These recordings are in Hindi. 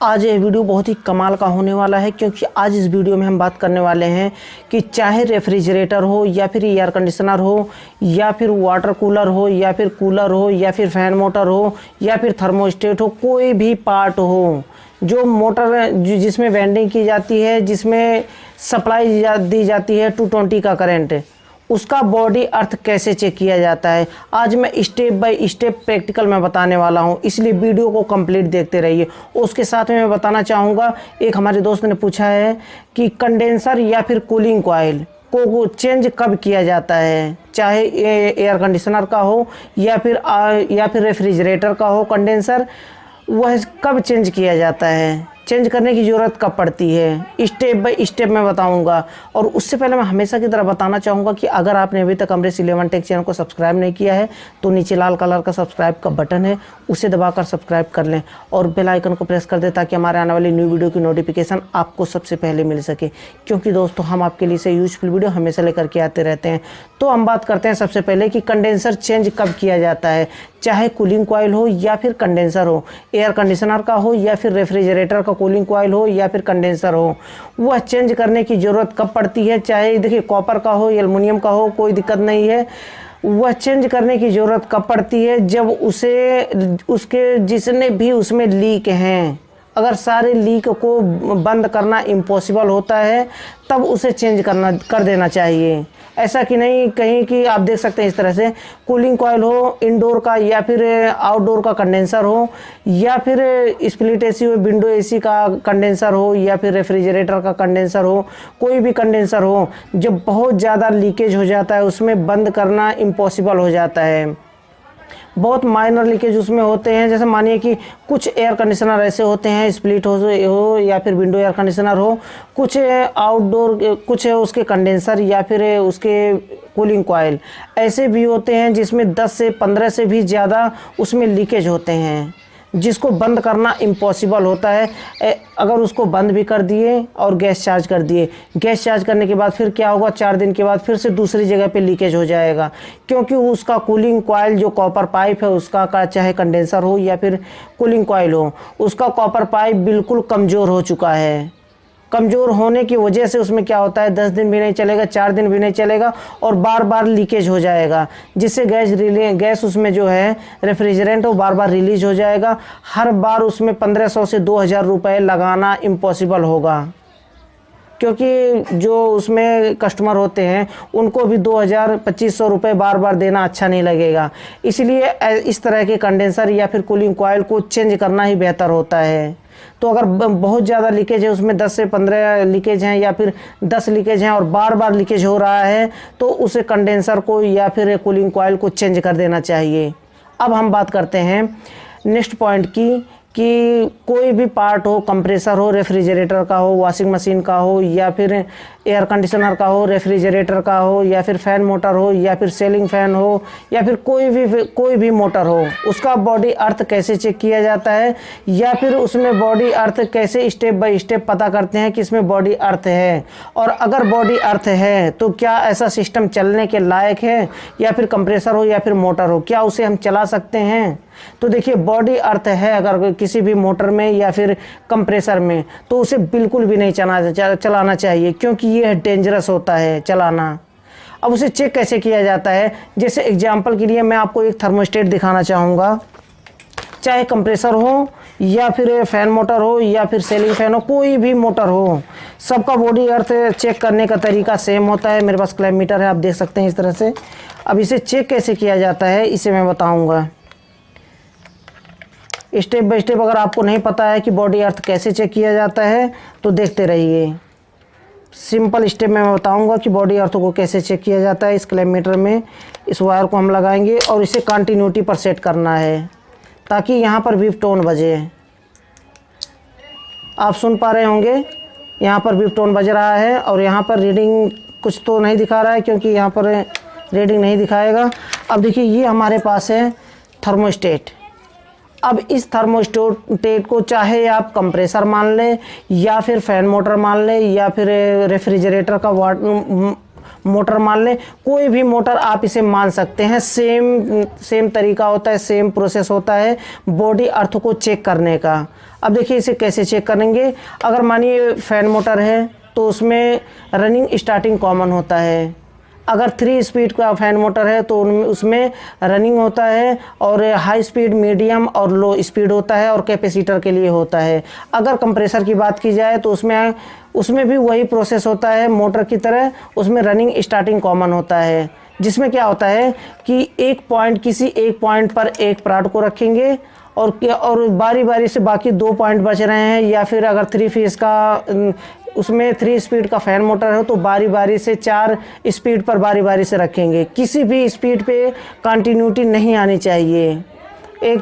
आज ये वीडियो बहुत ही कमाल का होने वाला है, क्योंकि आज इस वीडियो में हम बात करने वाले हैं कि चाहे रेफ्रिजरेटर हो या फिर एयर कंडीशनर हो या फिर वाटर कूलर हो या फिर कूलर हो या फिर फैन मोटर हो या फिर थर्मोस्टेट हो, कोई भी पार्ट हो जो मोटर जिसमें वेंडिंग की जाती है, जिसमें सप्लाई दी जाती है 220 का करंट, उसका बॉडी अर्थ कैसे चेक किया जाता है, आज मैं स्टेप बाय स्टेप प्रैक्टिकल में बताने वाला हूं। इसलिए वीडियो को कंप्लीट देखते रहिए। उसके साथ में मैं बताना चाहूँगा, एक हमारे दोस्त ने पूछा है कि कंडेंसर या फिर कूलिंग कॉइल को चेंज कब किया जाता है, चाहे एयर कंडीशनर का हो या फिर रेफ्रिजरेटर का हो। कंडेंसर वह कब चेंज किया जाता है, चेंज करने की ज़रूरत कब पड़ती है, स्टेप बाय स्टेप मैं बताऊंगा। और उससे पहले मैं हमेशा की तरह बताना चाहूँगा कि अगर आपने अभी तक अमरीश 11 टेक चैनल को सब्सक्राइब नहीं किया है तो नीचे लाल कलर का सब्सक्राइब का बटन है, उसे दबाकर सब्सक्राइब कर लें और बेल आइकन को प्रेस कर दें ताकि हमारे आने वाली न्यू वीडियो की नोटिफिकेशन आपको सबसे पहले मिल सके। क्योंकि दोस्तों, हम आपके लिए से यूजफुल वीडियो हमेशा लेकर के आते रहते हैं। तो हम बात करते हैं सबसे पहले कि कंडेंसर चेंज कब किया जाता है, चाहे कूलिंग कॉइल हो या फिर कंडेंसर हो, एयर कंडीशनर का हो या फिर रेफ्रिजरेटर का कूलिंग कॉइल हो या फिर कंडेंसर हो, वह चेंज करने की ज़रूरत कब पड़ती है। चाहे देखिए कॉपर का हो या एल्युमिनियम का हो, कोई दिक्कत नहीं है। वह चेंज करने की ज़रूरत कब पड़ती है, जब उसके जितने भी उसमें लीक हैं, अगर सारे लीक को बंद करना इम्पॉसिबल होता है तब उसे चेंज कर देना चाहिए। ऐसा कि नहीं कहीं कि आप देख सकते हैं इस तरह से कूलिंग कॉइल हो इंडोर का या फिर आउटडोर का कंडेंसर हो या फिर स्प्लिट एसी हो, विंडो एसी का कंडेंसर हो या फिर रेफ्रिजरेटर का कंडेंसर हो, कोई भी कंडेंसर हो, जब बहुत ज़्यादा लीकेज हो जाता है उसमें बंद करना इम्पॉसिबल हो जाता है। बहुत माइनर लीकेज उसमें होते हैं, जैसे मानिए कि कुछ एयर कंडीशनर ऐसे होते हैं, स्प्लिट हो या फिर विंडो एयर कंडीशनर हो, कुछ आउटडोर, कुछ है उसके कंडेंसर या फिर उसके कूलिंग कॉइल ऐसे भी होते हैं जिसमें 10 से 15 से भी ज़्यादा उसमें लीकेज होते हैं, जिसको बंद करना इम्पॉसिबल होता है। अगर उसको बंद भी कर दिए और गैस चार्ज कर दिए, गैस चार्ज करने के बाद फिर क्या होगा, 4 दिन के बाद फिर से दूसरी जगह पे लीकेज हो जाएगा, क्योंकि उसका कूलिंग कॉइल जो कॉपर पाइप है उसका चाहे कंडेंसर हो या फिर कूलिंग कॉइल हो, उसका कॉपर पाइप बिल्कुल कमज़ोर हो चुका है। कमज़ोर होने की वजह से उसमें क्या होता है, 10 दिन भी नहीं चलेगा, 4 दिन भी नहीं चलेगा और बार बार लीकेज हो जाएगा, जिससे गैस उसमें जो है रेफ्रिजरेंट वो बार बार रिलीज हो जाएगा। हर बार उसमें 1500 से 2000 रुपये लगाना इम्पॉसिबल होगा, क्योंकि जो उसमें कस्टमर होते हैं उनको भी 2000-2500 रुपये बार बार देना अच्छा नहीं लगेगा। इसलिए इस तरह के कंडेंसर या फिर कूलिंग कॉइल को चेंज करना ही बेहतर होता है। तो अगर बहुत ज़्यादा लीकेज है, उसमें 10 से 15 लीकेज हैं या फिर 10 लीकेज हैं और बार बार लीकेज हो रहा है, तो उसे कंडेंसर को या फिर कूलिंग कॉइल को चेंज कर देना चाहिए। अब हम बात करते हैं नेक्स्ट पॉइंट की कि कोई भी पार्ट हो, कंप्रेसर हो, रेफ्रिजरेटर का हो, वॉशिंग मशीन का हो या फिर एयर कंडीशनर का हो, रेफ्रिजरेटर का हो या फिर फ़ैन मोटर हो या फिर सीलिंग फ़ैन हो या फिर कोई भी मोटर हो, उसका बॉडी अर्थ कैसे चेक किया जाता है या फिर उसमें बॉडी अर्थ कैसे स्टेप बाय स्टेप पता करते हैं कि इसमें बॉडी अर्थ है, और अगर बॉडी अर्थ है तो क्या ऐसा सिस्टम चलने के लायक है, या फिर कंप्रेसर हो या फिर मोटर हो, क्या उसे हम चला सकते हैं। तो देखिए, बॉडी अर्थ है अगर किसी भी मोटर में या फिर कंप्रेसर में, तो उसे बिल्कुल भी नहीं चलाना चाहिए, क्योंकि यह डेंजरस होता है चलाना। अब उसे चेक कैसे किया जाता है, जैसे एग्जांपल के लिए मैं आपको एक थर्मोस्टेट दिखाना चाहूँगा। चाहे कंप्रेसर हो या फिर फैन मोटर हो या फिर सीलिंग फैन हो, कोई भी मोटर हो, सबका बॉडी अर्थ चेक करने का तरीका सेम होता है। मेरे पास क्लैम मीटर है, आप देख सकते हैं इस तरह से। अब इसे चेक कैसे किया जाता है इसे मैं बताऊँगा स्टेप बाय स्टेप। अगर आपको नहीं पता है कि बॉडी अर्थ कैसे चेक किया जाता है तो देखते रहिए। सिंपल स्टेप में मैं बताऊंगा कि बॉडी अर्थ को कैसे चेक किया जाता है। इस क्लैम मीटर में इस वायर को हम लगाएंगे और इसे कंटिन्यूटी पर सेट करना है ताकि यहाँ पर बीप टोन बजे। आप सुन पा रहे होंगे, यहाँ पर बीप टोन बज रहा है और यहाँ पर रीडिंग कुछ तो नहीं दिखा रहा है, क्योंकि यहाँ पर रीडिंग नहीं दिखाएगा। अब देखिए, ये हमारे पास है थर्मोस्टेट। अब इस थर्मोस्टेट को चाहे आप कंप्रेसर मान लें या फिर फैन मोटर मान लें या फिर रेफ्रिजरेटर का मोटर मान लें, कोई भी मोटर आप इसे मान सकते हैं। सेम तरीका होता है, सेम प्रोसेस होता है बॉडी अर्थ को चेक करने का। अब देखिए इसे कैसे चेक करेंगे। अगर मानिए फैन मोटर है तो उसमें रनिंग स्टार्टिंग कॉमन होता है। अगर 3 स्पीड का फैन मोटर है तो उसमें रनिंग होता है, और हाई स्पीड, मीडियम और लो स्पीड होता है, और कैपेसिटर के लिए होता है। अगर कंप्रेसर की बात की जाए तो उसमें भी वही प्रोसेस होता है मोटर की तरह, उसमें रनिंग स्टार्टिंग कॉमन होता है, जिसमें क्या होता है कि किसी एक पॉइंट पर एक प्राड को रखेंगे, और बारी बारी से बाकी 2 पॉइंट बच रहे हैं, या फिर अगर 3 फेज का उसमें 3 स्पीड का फैन मोटर है तो बारी बारी से 4 स्पीड पर बारी बारी से रखेंगे। किसी भी स्पीड पे कंटिन्यूटी नहीं आनी चाहिए। एक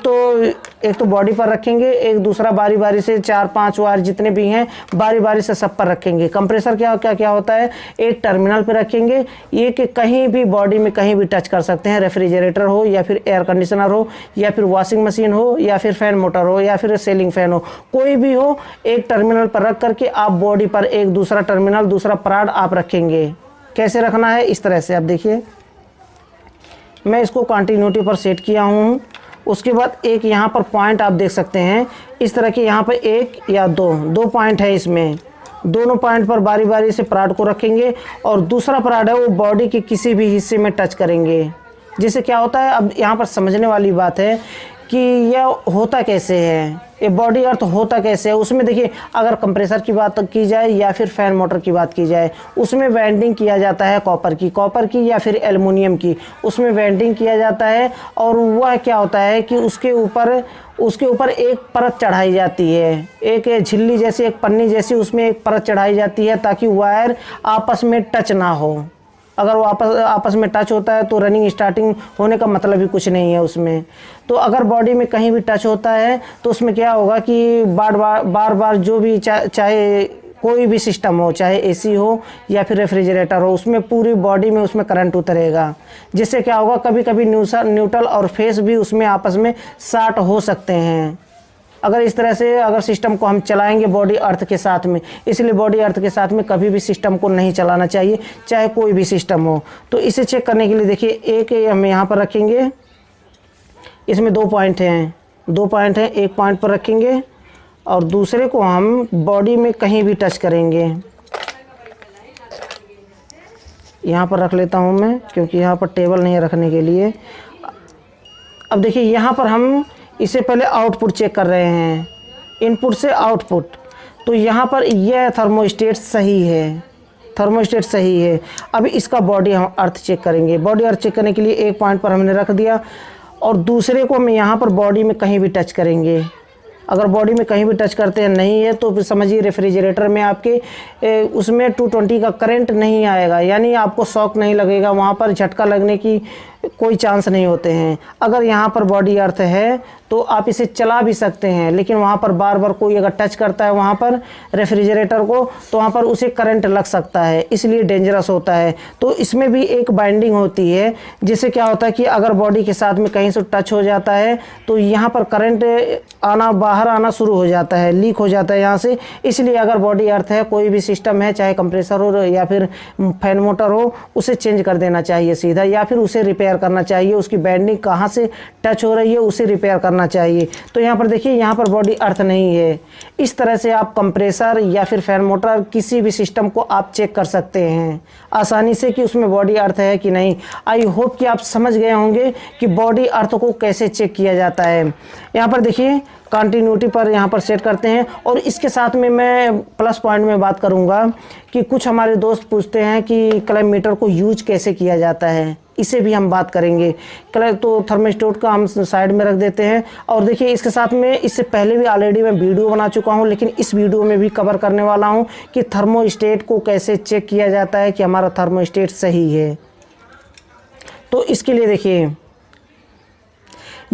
तो बॉडी पर रखेंगे, एक दूसरा बारी बारी से 4-5 वायर जितने भी हैं बारी बारी से सब पर रखेंगे। कंप्रेसर क्या होता है, एक टर्मिनल पे रखेंगे, ये कि कहीं भी बॉडी में कहीं भी टच कर सकते हैं। रेफ्रिजरेटर हो या फिर एयर कंडीशनर हो या फिर वॉशिंग मशीन हो या फिर फैन मोटर हो या फिर सीलिंग फैन हो, कोई भी हो, एक टर्मिनल पर रख करके आप बॉडी पर एक दूसरा टर्मिनल, दूसरा प्राड आप रखेंगे। कैसे रखना है, इस तरह से। आप देखिए मैं इसको कंटिन्यूटी पर सेट किया हूँ। उसके बाद एक यहाँ पर पॉइंट आप देख सकते हैं इस तरह के, यहाँ पर 1 या 2 पॉइंट है। इसमें दोनों पॉइंट पर बारी बारी से प्राड को रखेंगे, और दूसरा प्राड है वो बॉडी के किसी भी हिस्से में टच करेंगे। जिससे क्या होता है, अब यहाँ पर समझने वाली बात है कि यह होता कैसे है, ये बॉडी अर्थ होता कैसे है। उसमें देखिए अगर कंप्रेसर की बात की जाए या फिर फैन मोटर की बात की जाए, उसमें वेल्डिंग किया जाता है कॉपर की या फिर एल्युमिनियम की, उसमें वेल्डिंग किया जाता है। और वह क्या होता है कि उसके ऊपर एक परत चढ़ाई जाती है, एक झिल्ली जैसी, एक पन्नी जैसी, उसमें एक परत चढ़ाई जाती है ताकि वायर आपस में टच ना हो। अगर वो आपस में टच होता है तो रनिंग स्टार्टिंग होने का मतलब ही कुछ नहीं है उसमें। तो अगर बॉडी में कहीं भी टच होता है तो उसमें क्या होगा कि बार बार जो भी चाहे कोई भी सिस्टम हो, चाहे एसी हो या फिर रेफ्रिजरेटर हो, उसमें पूरी बॉडी में उसमें करंट उतरेगा। जिससे क्या होगा, कभी कभी न्यूट्रल और फेस भी उसमें आपस में शॉर्ट हो सकते हैं। अगर इस तरह से अगर सिस्टम को हम चलाएंगे बॉडी अर्थ के साथ में, इसलिए बॉडी अर्थ के साथ में कभी भी सिस्टम को नहीं चलाना चाहिए, चाहे कोई भी सिस्टम हो। तो इसे चेक करने के लिए देखिए एक हम यहाँ पर रखेंगे, इसमें 2 पॉइंट हैं, एक पॉइंट पर रखेंगे और दूसरे को हम बॉडी में कहीं भी टच करेंगे। यहाँ पर रख लेता हूँ मैं, क्योंकि यहाँ पर टेबल नहीं है रखने के लिए। अब देखिए यहाँ पर हम इसे पहले आउटपुट चेक कर रहे हैं, इनपुट से आउटपुट। तो यहाँ पर यह थर्मोस्टेट सही है। अब इसका बॉडी हम अर्थ चेक करेंगे। बॉडी अर्थ चेक करने के लिए एक पॉइंट पर हमने रख दिया, और दूसरे को हम यहाँ पर बॉडी में कहीं भी टच करेंगे। अगर बॉडी में कहीं भी टच करते हैं नहीं है तो फिर समझिए रेफ्रिजरेटर में आपके उसमें 220 का करंट नहीं आएगा, यानी आपको शॉक नहीं लगेगा, वहाँ पर झटका लगने की कोई चांस नहीं होते हैं। अगर यहाँ पर बॉडी अर्थ है तो आप इसे चला भी सकते हैं, लेकिन वहाँ पर बार बार कोई अगर टच करता है वहाँ पर रेफ्रिजरेटर को, तो वहाँ पर उसे करंट लग सकता है, इसलिए डेंजरस होता है। तो इसमें भी एक बाइंडिंग होती है, जिससे क्या होता है कि अगर बॉडी के साथ में कहीं से टच हो जाता है तो यहाँ पर करंट बाहर आना शुरू हो जाता है, लीक हो जाता है यहाँ से। इसलिए अगर बॉडी अर्थ है, कोई भी सिस्टम है, चाहे कंप्रेसर हो या फिर फैन मोटर हो, उसे चेंज कर देना चाहिए सीधा, या फिर उसे रिपेयर करना चाहिए। उसकी बाइंडिंग कहाँ से टच हो रही है उसे रिपेयर करना चाहिए। तो यहाँ पर देखिए यहाँ पर बॉडी अर्थ नहीं है। इस तरह से आप कंप्रेसर या फिर फैन मोटर किसी भी सिस्टम को आप चेक कर सकते हैं आसानी से कि उसमें बॉडी अर्थ है कि नहीं। आई होप कि आप समझ गए होंगे कि बॉडी अर्थ को कैसे चेक किया जाता है। यहाँ पर देखिए कंटिन्यूटी पर यहाँ पर सेट करते हैं, और इसके साथ में मैं प्लस पॉइंट में बात करूँगा कि कुछ हमारे दोस्त पूछते हैं कि क्लैंप मीटर को यूज कैसे किया जाता है, इसे भी हम बात करेंगे। तो थर्मोस्टेट का हम साइड में रख देते हैं। और देखिए इसके साथ में इससे पहले भी ऑलरेडी मैं वीडियो बना चुका हूं, लेकिन इस वीडियो में भी कवर करने वाला हूं कि थर्मोस्टेट को कैसे चेक किया जाता है कि हमारा थर्मोस्टेट सही है। तो इसके लिए देखिए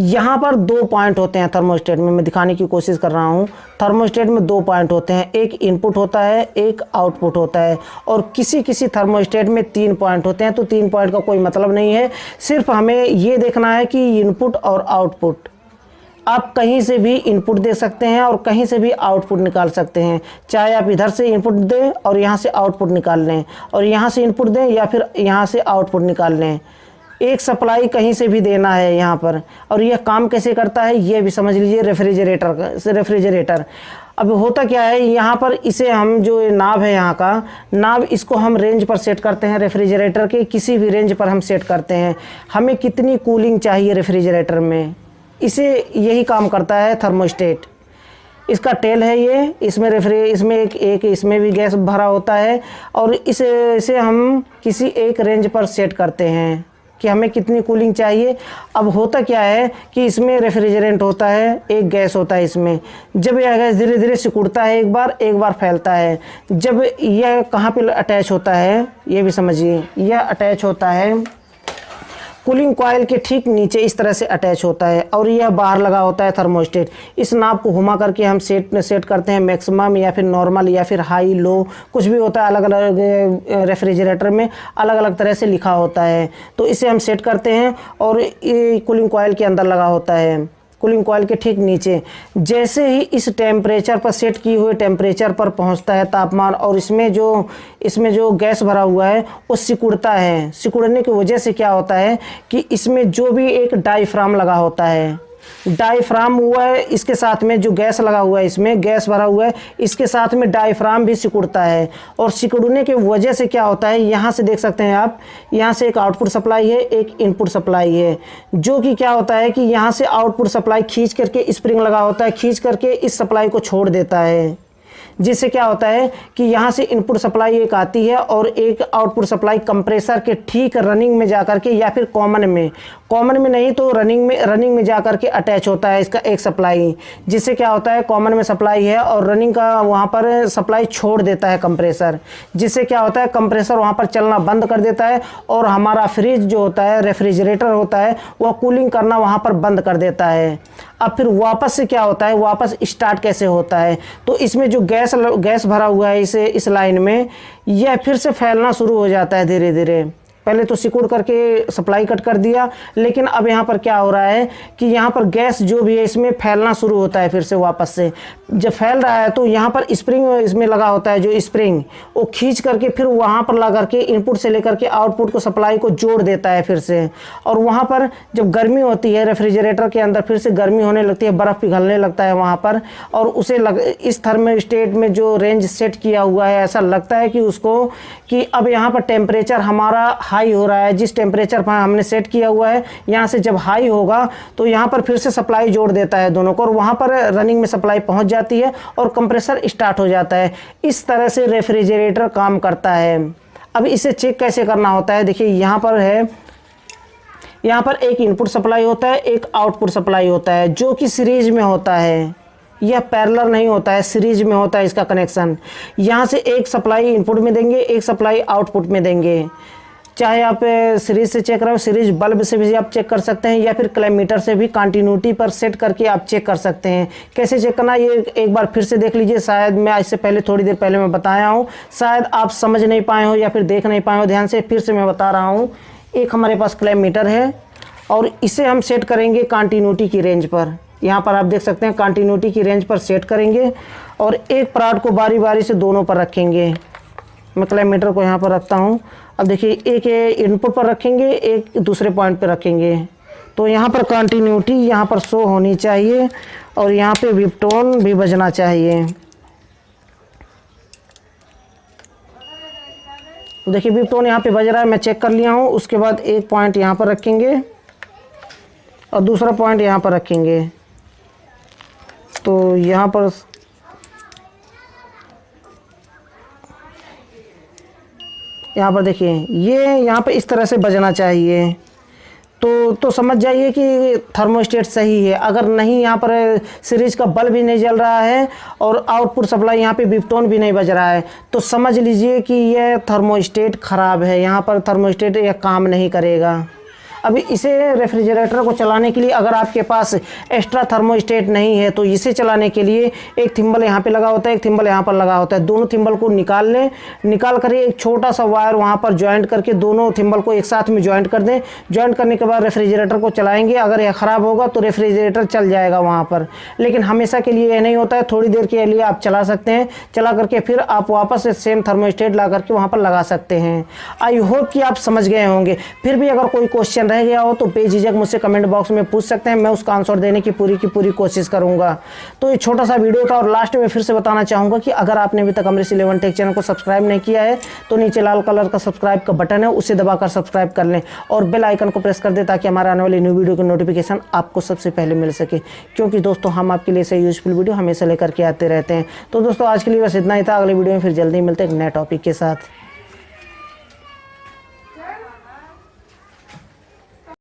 यहाँ पर 2 पॉइंट होते हैं थर्मोस्टेट में, मैं दिखाने की कोशिश कर रहा हूँ। थर्मोस्टेट में 2 पॉइंट होते हैं, एक इनपुट होता है, एक आउटपुट होता है। और किसी थर्मोस्टेट में 3 पॉइंट होते हैं। तो 3 पॉइंट का कोई मतलब नहीं है, सिर्फ हमें ये देखना है कि इनपुट और आउटपुट, आप कहीं से भी इनपुट दे सकते हैं और कहीं से भी आउटपुट निकाल सकते हैं। चाहे आप इधर से इनपुट दें और यहाँ से आउटपुट निकाल लें, और यहाँ से इनपुट दें या फिर यहाँ से आउटपुट निकाल लें। एक सप्लाई कहीं से भी देना है यहाँ पर। और यह काम कैसे करता है ये भी समझ लीजिए रेफ्रिजरेटर। अब होता क्या है, यहाँ पर इसे हम जो नाब है यहाँ का नाब, इसको हम रेंज पर सेट करते हैं। रेफ्रिजरेटर के किसी भी रेंज पर हम सेट करते हैं हमें कितनी कूलिंग चाहिए रेफ्रिजरेटर में, इसे यही काम करता है थर्मोस्टेट। इसका टेल है ये, इसमें इसमें एक इसमें भी गैस भरा होता है और इसे हम किसी एक रेंज पर सेट करते हैं कि हमें कितनी कूलिंग चाहिए। अब होता क्या है कि इसमें रेफ्रिजरेंट होता है, एक गैस होता है इसमें। जब यह गैस धीरे धीरे सिकुड़ता है एक बार फैलता है। जब यह कहाँ पे अटैच होता है ये भी समझिए, यह अटैच होता है कूलिंग कॉइल के ठीक नीचे, इस तरह से अटैच होता है और यह बाहर लगा होता है थर्मोस्टेट। इस नाब को घुमा करके हम सेट करते हैं मैक्सिमम या फिर नॉर्मल या फिर हाई लो, कुछ भी होता है। अलग अलग रेफ्रिजरेटर में अलग अलग तरह से लिखा होता है, तो इसे हम सेट करते हैं और ये कूलिंग कॉइल के अंदर लगा होता है, कूलिंग कॉइल के ठीक नीचे। जैसे ही इस टेम्परेचर पर सेट किए हुए टेम्परेचर पर पहुंचता है तापमान, और इसमें जो गैस भरा हुआ है वो सिकुड़ता है। सिकुड़ने की वजह से क्या होता है कि इसमें जो भी एक डायफ्राम लगा होता है, डायफ्राम हुआ है, इसके साथ में जो गैस लगा हुआ है, इसमें गैस भरा हुआ है, इसके साथ में डायफ्राम भी सिकुड़ता है। और सिकुड़ने की वजह से क्या होता है, यहाँ से देख सकते हैं आप, यहाँ से एक आउटपुट सप्लाई है, एक इनपुट सप्लाई है, जो कि क्या होता है कि यहाँ से आउटपुट सप्लाई खींच करके स्प्रिंग लगा होता है, खींच करके इस सप्लाई को छोड़ देता है। जिससे क्या होता है कि यहाँ से इनपुट सप्लाई एक आती है और एक आउटपुट सप्लाई कंप्रेसर के ठीक रनिंग में जाकर के, या फिर कॉमन में नहीं तो रनिंग में जाकर के अटैच होता है इसका एक सप्लाई। जिससे क्या होता है, कॉमन में सप्लाई है और रनिंग का वहाँ पर सप्लाई छोड़ देता है कंप्रेसर। जिससे क्या होता है, कंप्रेसर वहाँ पर चलना बंद कर देता है और हमारा फ्रिज जो होता है, रेफ्रिजरेटर होता है, वह कूलिंग करना वहाँ पर बंद कर देता है। अब फिर वापस से क्या होता है, वापस स्टार्ट कैसे होता है, तो इसमें जो गैस भरा हुआ है इस लाइन में, यह फिर से फैलना शुरू हो जाता है धीरे धीरे। पहले तो सिकुड़ करके सप्लाई कट कर दिया, लेकिन अब यहाँ पर क्या हो रहा है कि यहाँ पर गैस जो भी है इसमें फैलना शुरू होता है फिर से वापस से। जब फैल रहा है तो यहाँ पर स्प्रिंग इसमें लगा होता है, जो स्प्रिंग वो खींच करके फिर वहाँ पर लगा करके इनपुट से लेकर के आउटपुट को सप्लाई को जोड़ देता है फिर से। और वहाँ पर जब गर्मी होती है रेफ्रिजरेटर के अंदर, फिर से गर्मी होने लगती है, बर्फ़ पिघलने लगता है वहाँ पर, और उसे इस थर्मोस्टेट में जो रेंज सेट किया हुआ है, ऐसा लगता है कि उसको कि अब यहाँ पर टेम्परेचर हमारा हाई हो रहा है। जिस टेम्परेचर पर हमने सेट किया हुआ है, यहाँ से जब हाई होगा तो यहाँ पर फिर से सप्लाई जोड़ देता है दोनों को, और वहाँ पर रनिंग में सप्लाई पहुँच जाती है और कंप्रेसर स्टार्ट हो जाता है। इस तरह से रेफ्रिजरेटर काम करता है। अब इसे चेक कैसे करना होता है, देखिए यहाँ पर है, यहाँ पर एक इनपुट सप्लाई होता है, एक आउटपुट सप्लाई होता है, जो कि सीरीज में होता है। यह पैरेलल नहीं होता है, सीरीज में होता है इसका कनेक्शन। यहाँ से एक सप्लाई इनपुट में देंगे, एक सप्लाई आउटपुट में देंगे। चाहे आप सीरीज से चेक करो, सीरीज बल्ब से भी आप चेक कर सकते हैं, या फिर क्लैमीटर से भी कंटिन्यूटी पर सेट करके आप चेक कर सकते हैं। कैसे चेक करना ये एक बार फिर से देख लीजिए। शायद मैं इससे पहले थोड़ी देर पहले मैं बताया हूँ, शायद आप समझ नहीं पाए हो या फिर देख नहीं पाए हो ध्यान से, फिर से मैं बता रहा हूँ। एक हमारे पास क्लैमीटर है और इसे हम सेट करेंगे कंटिन्यूटी की रेंज पर। यहाँ पर आप देख सकते हैं कंटिन्यूटी की रेंज पर सेट करेंगे और एक प्राड को बारी बारी से दोनों पर रखेंगे। मैं क्लैमीटर को यहाँ पर रखता हूँ। अब देखिए, एक इनपुट पर रखेंगे, एक दूसरे पॉइंट पर रखेंगे, तो यहाँ पर कंटिन्यूटी यहाँ पर शो होनी चाहिए और यहाँ पे विपटोन भी बजना चाहिए। देखिए विपटोन यहाँ पे बज रहा है, मैं चेक कर लिया हूँ। उसके बाद एक पॉइंट यहाँ पर रखेंगे और दूसरा पॉइंट यहाँ पर रखेंगे, तो यहाँ पर देखिए ये यहाँ पे इस तरह से बजना चाहिए। तो समझ जाइए कि थर्मोस्टेट सही है। अगर नहीं, यहाँ पर सीरीज का बल्ब भी नहीं जल रहा है और आउटपुट सप्लाई यहाँ पे विपटोन भी नहीं बज रहा है, तो समझ लीजिए कि यह थर्मोस्टेट ख़राब है। यहाँ पर थर्मोस्टेट यह काम नहीं करेगा। अभी इसे रेफ्रिजरेटर को चलाने के लिए अगर आपके पास एक्स्ट्रा थर्मोस्टेट नहीं है, तो इसे चलाने के लिए एक थिम्बल यहाँ पे लगा होता है, एक थिम्बल यहाँ पर लगा होता है। दोनों थिम्बल को निकाल लें, निकाल कर एक छोटा सा वायर वहाँ पर ज्वाइंट करके दोनों थिम्बल को एक साथ में ज्वाइंट कर दें। ज्वाइंट करने के बाद रेफ्रिजरेटर को चलाएंगे। अगर यह ख़राब होगा तो रेफ्रिजरेटर चल जाएगा वहाँ पर, लेकिन हमेशा के लिए यह नहीं होता है। थोड़ी देर के लिए आप चला सकते हैं, चला करके फिर आप वापस से सेम थर्मोस्टेट ला करके वहाँ पर लगा सकते हैं। आई होप कि आप समझ गए होंगे। फिर भी अगर कोई क्वेश्चन रह गया हो तो बेझिझक मुझसे कमेंट बॉक्स में पूछ सकते हैं, मैं उसका आंसर देने की पूरी कोशिश करूंगा। तो ये छोटा सा वीडियो था और लास्ट में फिर से बताना चाहूँगा कि अगर आपने अभी तक अमरीश 11 टेक चैनल को सब्सक्राइब नहीं किया है तो नीचे लाल कलर का सब्सक्राइब का बटन है, उसे दबाकर सब्सक्राइब कर लें और बेल आइकन को प्रेस कर दें ताकि हमारे आने वाली न्यू वीडियो की नोटिफिकेशन आपको सबसे पहले मिल सके, क्योंकि दोस्तों हम आपके लिए सही यूजफुल वीडियो हमेशा लेकर के आते रहते हैं। तो दोस्तों आज के लिए बस इतना ही था, अगले वीडियो में फिर जल्दी मिलते हैं एक नए टॉपिक के साथ।